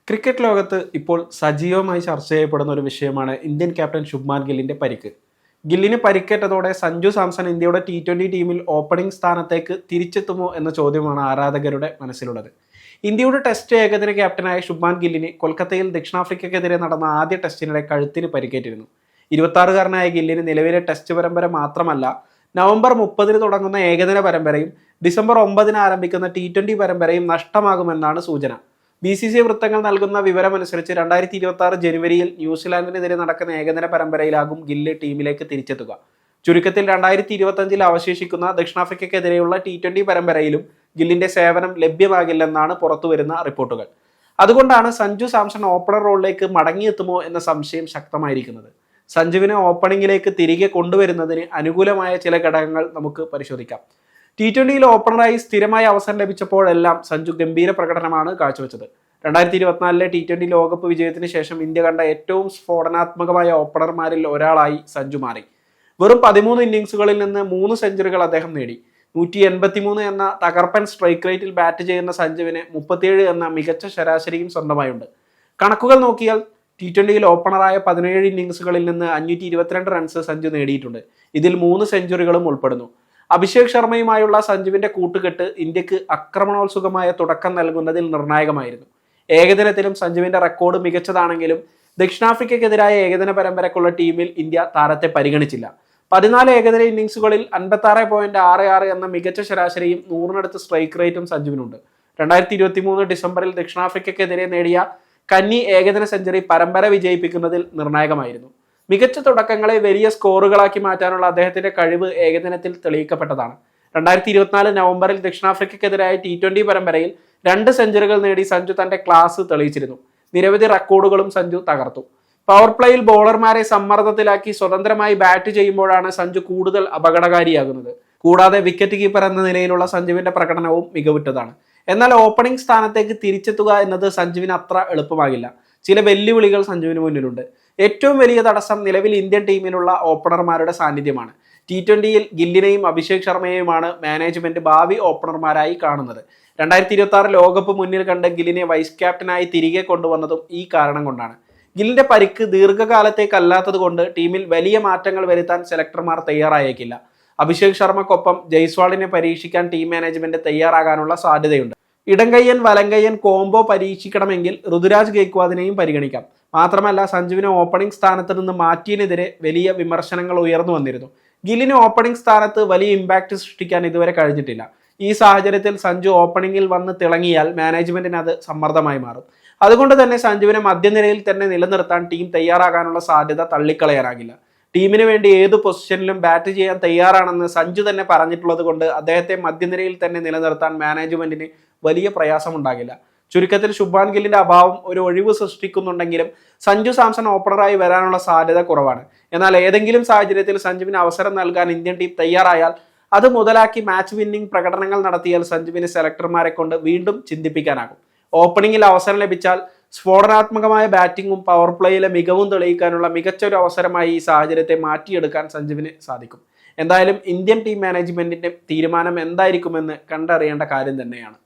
Cricket ലോകത്ത് ഇപ്പോൾ സജീവമായി ചർച്ച ചെയ്യപ്പെടുന്ന ഒരു വിഷയമാണ് ഇന്ത്യൻ ക്യാപ്റ്റൻ ശുഭ്മാൻ ഗില്ലിന്റെ പരിക്ക്. ഗില്ലിന് പരിക്കേറ്റതോടെ സഞ്ജു സാംസൺ ഇന്ത്യയുടെ T20 ടീമിൽ ഓപ്പണിംഗ് സ്ഥാനത്തേക്ക് തിരിച്ചെത്തുമോ എന്ന ചോദ്യമാണ് ആരാധകരുടെ മനസ്സിലുള്ളത്. ഇന്ത്യയുടെ ടെസ്റ്റ് ഏകദിന ക്യാപ്റ്റനായ ശുഭ്മാൻ ഗില്ലിന് കൊൽക്കത്തയിൽ ദക്ഷിണാഫ്രിക്കയ്ക്കെതിരെ നടന്ന ആദ്യ ടെസ്റ്റിനിടെ കഴുത്തിന് പരിക്കേറ്റിരുന്നു. 26-കാരനായ ഗില്ലിന് നിലവിലെ ടെസ്റ്റ് പരമ്പര മാത്രമല്ല, നവംബർ 30-ന് തുടങ്ങുന്ന ഏകദിന പരമ്പരയും ഡിസംബർ 9-ന് ആരംഭിക്കുന്ന T20 പരമ്പരയും നഷ്ടമാകുമെന്നാണ് സൂചന. BCCI വൃത്തങ്ങൾ നൽകുന്ന വിവരമനുസരിച്ച് 2026 ജനുവരിയിൽ ന്യൂസിലാൻഡിനെതിരെ നടക്കുന്ന ഏകദിന പരമ്പരയിലാകും ഗില്ല് ടീമിലേക്ക് തിരിച്ചെത്തുക. ചുരുക്കത്തിൽ 2025-ൽ അവശേഷിക്കുന്ന ദക്ഷിണാഫ്രിക്കയ്ക്കെതിരെയുള്ള T20 പരമ്പരയിലും ഗില്ലിന്റെ സേവനം ലഭ്യമാകില്ലെന്നാണ് പുറത്തുവരുന്ന റിപ്പോർട്ടുകൾ. അതുകൊണ്ടാണ് സഞ്ജു സാംസൺ ഓപ്പണർ റോളിലേക്ക് മടങ്ങിയെത്തുമോ എന്ന സംശയം ശക്തമായിരിക്കുന്നത്. സഞ്ജുവിനെ ഓപ്പണിംഗിലേക്ക് തിരികെ കൊണ്ടുവരുന്നതിന് അനുകൂലമായ ചില ഘടകങ്ങൾ നമുക്ക് പരിശോധിക്കാം. T20യിൽ ഓപ്പണറായി സ്ഥിരമായി അവസരം ലഭിച്ചപ്പോഴെല്ലാം സഞ്ജു ഗംഭീര പ്രകടനമാണ് കാഴ്ചവെച്ചത്. 2024-ലെ T20 ലോകകപ്പ് വിജയത്തിന് ശേഷം ഇന്ത്യ കണ്ട ഏറ്റവും സ്ഫോടനാത്മകമായ ഓപ്പണർമാരിൽ ഒരാളായി സഞ്ജു മാറി. വെറും 13 ഇന്നിംഗ്സുകളിൽ നിന്ന് 3 സെഞ്ചുറികൾ അദ്ദേഹം നേടി. 183 എന്ന തകർപ്പൻ സ്ട്രൈക്ക് റേറ്റിൽ ബാറ്റ് ചെയ്യുന്ന സഞ്ജുവിന് 37 എന്ന മികച്ച ശരാശരിയും സ്വന്തമായുണ്ട്. കണക്കുകൾ നോക്കിയാൽ T20യിൽ ഓപ്പണറായ 17 ഇന്നിംഗ്സുകളിൽ നിന്ന് 522 റൺസ് സഞ്ജു നേടിയിട്ടുണ്ട്. ഇതിൽ 3 സെഞ്ചുറികളും ഉൾപ്പെടുന്നു. അഭിഷേക് ശർമ്മയുമായുള്ള സഞ്ജുവിന്റെ കൂട്ടുകെട്ട് ഇന്ത്യക്ക് ആക്രമണോത്സുകമായ തുടക്കം നൽകുന്നതിൽ നിർണായകമായിരുന്നു. ഏകദിനത്തിലും സഞ്ജുവിന്റെ റെക്കോർഡ് മികച്ചതാണെങ്കിലും ദക്ഷിണാഫ്രിക്കയ്ക്കെതിരായ ഏകദിന പരമ്പരക്കുള്ള ടീമിൽ ഇന്ത്യ താരത്തെ പരിഗണിച്ചില്ല. 14 ഏകദിന ഇന്നിംഗ്സുകളിൽ 56.66 എന്ന മികച്ച ശരാശരിയും 100-നടുത്ത് സ്ട്രൈക്ക് റേറ്റും സഞ്ജുവിനുണ്ട്. 2023 ഡിസംബറിൽ ദക്ഷിണാഫ്രിക്കയ്ക്കെതിരെ നേടിയ കന്നി ഏകദിന സെഞ്ചുറി പരമ്പര വിജയിപ്പിക്കുന്നതിൽ നിർണായകമായിരുന്നു. മികച്ച തുടക്കങ്ങളെ വലിയ സ്കോറുകളാക്കി മാറ്റാനുള്ള അദ്ദേഹത്തിന്റെ കഴിവ് ഏകദിനത്തിൽ തെളിയിക്കപ്പെട്ടതാണ്. 2024 നവംബറിൽ ദക്ഷിണാഫ്രിക്കയ്ക്കെതിരായ T20 പരമ്പരയിൽ 2 സെഞ്ചുറികൾ നേടി സഞ്ജു തന്റെ ക്ലാസ് തെളിയിച്ചിരുന്നു. നിരവധി റെക്കോർഡുകളും സഞ്ജു തകർത്തു. പവർ പ്ലേയിൽ ബോളർമാരെ സമ്മർദ്ദത്തിലാക്കി സ്വതന്ത്രമായി ബാറ്റ് ചെയ്യുമ്പോഴാണ് സഞ്ജു കൂടുതൽ അപകടകാരിയാകുന്നത്. കൂടാതെ വിക്കറ്റ് കീപ്പർ എന്ന നിലയിലുള്ള സഞ്ജുവിന്റെ പ്രകടനവും മികവുറ്റതാണ്. എന്നാൽ ഓപ്പണിംഗ് സ്ഥാനത്തേക്ക് തിരിച്ചെത്തുക എന്നത് സഞ്ജുവിന് അത്ര എളുപ്പമാകില്ല. ചില വെല്ലുവിളികൾ സഞ്ജുവിന് മുന്നിലുണ്ട്. ഏറ്റവും വലിയ തടസ്സം നിലവിൽ ഇന്ത്യൻ ടീമിലുള്ള ഓപ്പണർമാരുടെ സാന്നിധ്യമാണ്. T20യിൽ ഗില്ലിനെയും അഭിഷേക് ശർമ്മയെയുമാണ് മാനേജ്മെന്റ് ഭാവി ഓപ്പണർമാരായി കാണുന്നത്. 2026 ലോകകപ്പ് മുന്നിൽ കണ്ട് ഗില്ലിനെ വൈസ് ക്യാപ്റ്റനായി തിരികെ കൊണ്ടുവന്നതും ഈ കാരണം കൊണ്ടാണ്. ഗില്ലിന്റെ പരിക്ക് ദീർഘകാലത്തേക്കല്ലാത്തത് കൊണ്ട് ടീമിൽ വലിയ മാറ്റങ്ങൾ വരുത്താൻ സെലക്ടർമാർ തയ്യാറായേക്കില്ല. അഭിഷേക് ശർമ്മക്കൊപ്പം ജയ്സ്വാളിനെ പരീക്ഷിക്കാൻ ടീം മാനേജ്മെന്റ് തയ്യാറാകാനുള്ള സാധ്യതയുണ്ട്. ഇടംകയ്യൻ വലങ്കയ്യൻ കോംബോ പരീക്ഷിക്കണമെങ്കിൽ ഋതുരാജ് ഗെയ്ക്വാദിനെയും പരിഗണിക്കാം. മാത്രമല്ല, സഞ്ജുവിനെ ഓപ്പണിംഗ് സ്ഥാനത്ത് നിന്ന് മാറ്റിയതിനെതിരെ വലിയ വിമർശനങ്ങൾ ഉയർന്നു വന്നിരുന്നു. ഗില്ലിന് ഓപ്പണിംഗ് സ്ഥാനത്ത് വലിയ ഇമ്പാക്ട് സൃഷ്ടിക്കാൻ ഇതുവരെ കഴിഞ്ഞിട്ടില്ല. ഈ സാഹചര്യത്തിൽ സഞ്ജു ഓപ്പണിംഗിൽ വന്ന് തിളങ്ങിയാൽ മാനേജ്മെന്റിന് അത് സമ്മർദ്ദമായി മാറും. അതുകൊണ്ട് തന്നെ സഞ്ജുവിനെ മധ്യനിരയിൽ തന്നെ നിലനിർത്താൻ ടീം തയ്യാറാകാനുള്ള സാധ്യത തള്ളിക്കളയാനാകില്ല. ടീമിന് വേണ്ടി ഏത് പൊസിഷനിലും ബാറ്റ് ചെയ്യാൻ തയ്യാറാണെന്ന് സഞ്ജു തന്നെ പറഞ്ഞിട്ടുള്ളത് കൊണ്ട് അദ്ദേഹത്തെ മധ്യനിരയിൽ തന്നെ നിലനിർത്താൻ മാനേജ്മെന്റിന് വലിയ പ്രയാസമുണ്ടാകില്ല. ചുരുക്കത്തിൽ ശുഭ്മാൻ ഗില്ലിന്റെ അഭാവം ഒരു ഒഴിവ് സൃഷ്ടിക്കുന്നുണ്ടെങ്കിലും സഞ്ജു സാംസൺ ഓപ്പണറായി വരാനുള്ള സാധ്യത കുറവാണ്. എന്നാൽ ഏതെങ്കിലും സാഹചര്യത്തിൽ സഞ്ജുവിന് അവസരം നൽകാൻ ഇന്ത്യൻ ടീം തയ്യാറായാൽ അത് മുതലാക്കി മാച്ച് വിന്നിംഗ് പ്രകടനങ്ങൾ നടത്തിയാൽ സഞ്ജുവിന് സെലക്ടർമാരെ കൊണ്ട് വീണ്ടും ചിന്തിപ്പിക്കാനാകും. ഓപ്പണിംഗിൽ അവസരം ലഭിച്ചാൽ സ്ഫോടനാത്മകമായ ബാറ്റിംഗും പവർ പ്ലേയിലെ മികവും തെളിയിക്കാനുള്ള മികച്ച ഒരു അവസരമായി ഈ സാഹചര്യത്തെ മാറ്റിയെടുക്കാൻ സഞ്ജുവിന് സാധിക്കും. എന്തായാലും ഇന്ത്യൻ ടീം മാനേജ്മെന്റിന്റെ തീരുമാനം എന്തായിരിക്കുമെന്ന് കണ്ടറിയേണ്ട കാര്യം തന്നെയാണ്.